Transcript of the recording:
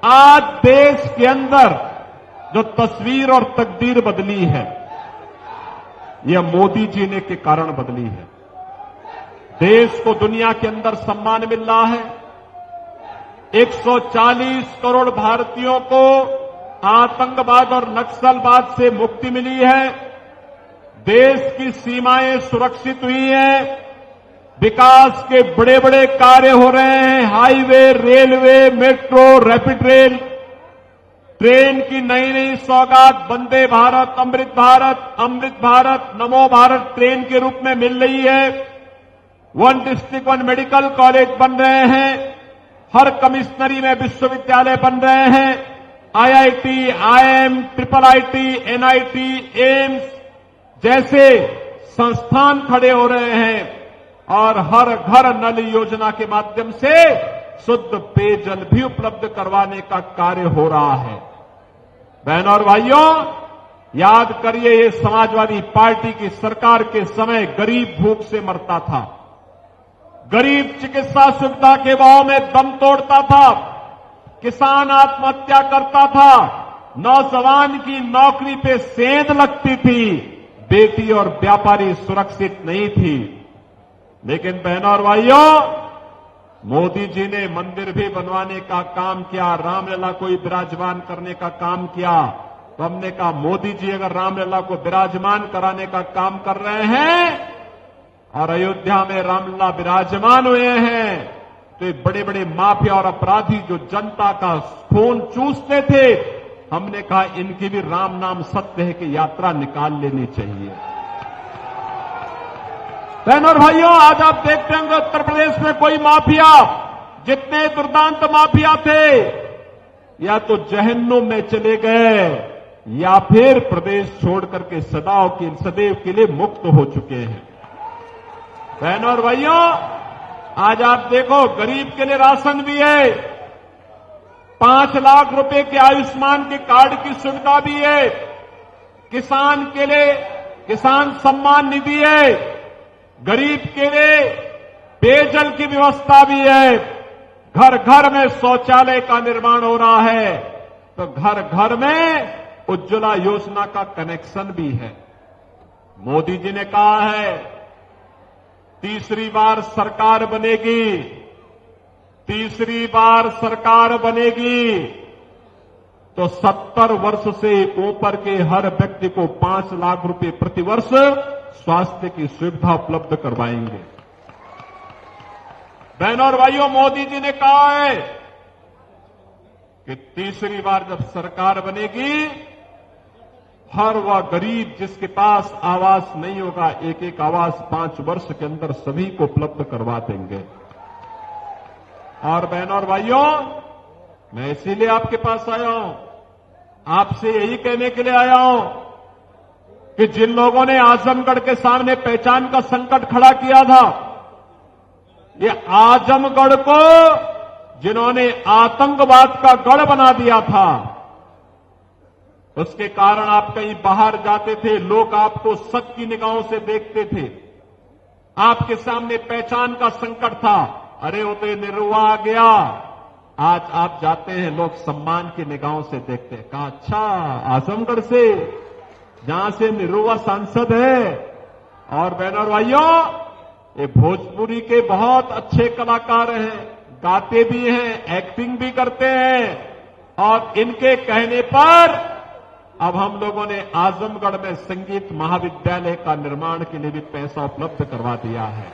आज देश के अंदर जो तस्वीर और तकदीर बदली है, यह मोदी जी ने के कारण बदली है। देश को दुनिया के अंदर सम्मान मिल रहा है। 140 करोड़ भारतीयों को आतंकवाद और नक्सलवाद से मुक्ति मिली है। देश की सीमाएं सुरक्षित हुई हैं। विकास के बड़े बड़े कार्य हो रहे हैं। Highway, railway, metro, rapid rail, train की नई नई सौगात वंदे भारत, अमृत भारत, नमो भारत ट्रेन के रूप में मिल रही है। 1 डिस्ट्रिक्ट 1 मेडिकल कॉलेज बन रहे हैं। हर कमिश्नरी में विश्वविद्यालय बन रहे हैं। IIT, IIM, IIIT, NIT, AIIMS जैसे संस्थान खड़े हो रहे हैं और हर घर नल योजना के माध्यम से शुद्ध पेयजल भी उपलब्ध करवाने का कार्य हो रहा है। बहनों और भाइयों, याद करिए, ये समाजवादी पार्टी की सरकार के समय गरीब भूख से मरता था। गरीब चिकित्सा सुविधा के भाव में दम तोड़ता था। किसान आत्महत्या करता था। नौजवान की नौकरी पे सेंध लगती थी। बेटी और व्यापारी सुरक्षित नहीं थी। लेकिन बहनों और भाइयों, मोदी जी ने मंदिर भी बनवाने का काम किया, रामलला को विराजमान करने का काम किया। तो हमने कहा, मोदी जी अगर रामलला को विराजमान कराने का काम कर रहे हैं और अयोध्या में रामलला विराजमान हुए हैं, तो ये बड़े बड़े माफिया और अपराधी जो जनता का खून चूसते थे, हमने कहा इनकी भी राम नाम सत्य है कि यात्रा निकाल लेनी चाहिए। बहनों और भाइयों, आज आप देखते होंगे उत्तर प्रदेश में कोई माफिया, जितने दुर्दांत माफिया थे, या तो जहन्नुम में चले गए या फिर प्रदेश छोड़ करके सदैव के लिए मुक्त हो चुके हैं। बहनों और भाइयों, आज आप देखो, गरीब के लिए राशन भी है। 5 लाख रुपए के आयुष्मान के कार्ड की सुविधा भी है। किसान के लिए किसान सम्मान निधि है। गरीब के लिए पेयजल की व्यवस्था भी है। घर घर में शौचालय का निर्माण हो रहा है, तो घर घर में उज्ज्वला योजना का कनेक्शन भी है। मोदी जी ने कहा है, तीसरी बार सरकार बनेगी, तीसरी बार सरकार बनेगी तो 70 वर्ष से ऊपर के हर व्यक्ति को 5 लाख रुपए प्रतिवर्ष स्वास्थ्य की सुविधा उपलब्ध करवाएंगे। बहनों और भाइयों, मोदी जी ने कहा है कि तीसरी बार जब सरकार बनेगी, हर वह गरीब जिसके पास आवास नहीं होगा, एक एक आवास 5 वर्ष के अंदर सभी को उपलब्ध करवा देंगे। और बहनों और भाइयों, मैं इसीलिए आपके पास आया हूं, आपसे यही कहने के लिए आया हूं कि जिन लोगों ने आजमगढ़ के सामने पहचान का संकट खड़ा किया था, ये आजमगढ़ को जिन्होंने आतंकवाद का गढ़ बना दिया था, उसके कारण आप कहीं बाहर जाते थे, लोग आपको शक की निगाहों से देखते थे। आपके सामने पहचान का संकट था। अरे वो तो निरुआ आ गया। आज आप जाते हैं, लोग सम्मान की निगाहों से देखते हैं। कहा, अच्छा, आजमगढ़ से, जहां से निरुआ सांसद है। और बहनों और भाइयों, ये भोजपुरी के बहुत अच्छे कलाकार हैं, गाते भी हैं, एक्टिंग भी करते हैं। और इनके कहने पर अब हम लोगों ने आजमगढ़ में संगीत महाविद्यालय का निर्माण के लिए भी पैसा उपलब्ध करवा दिया है।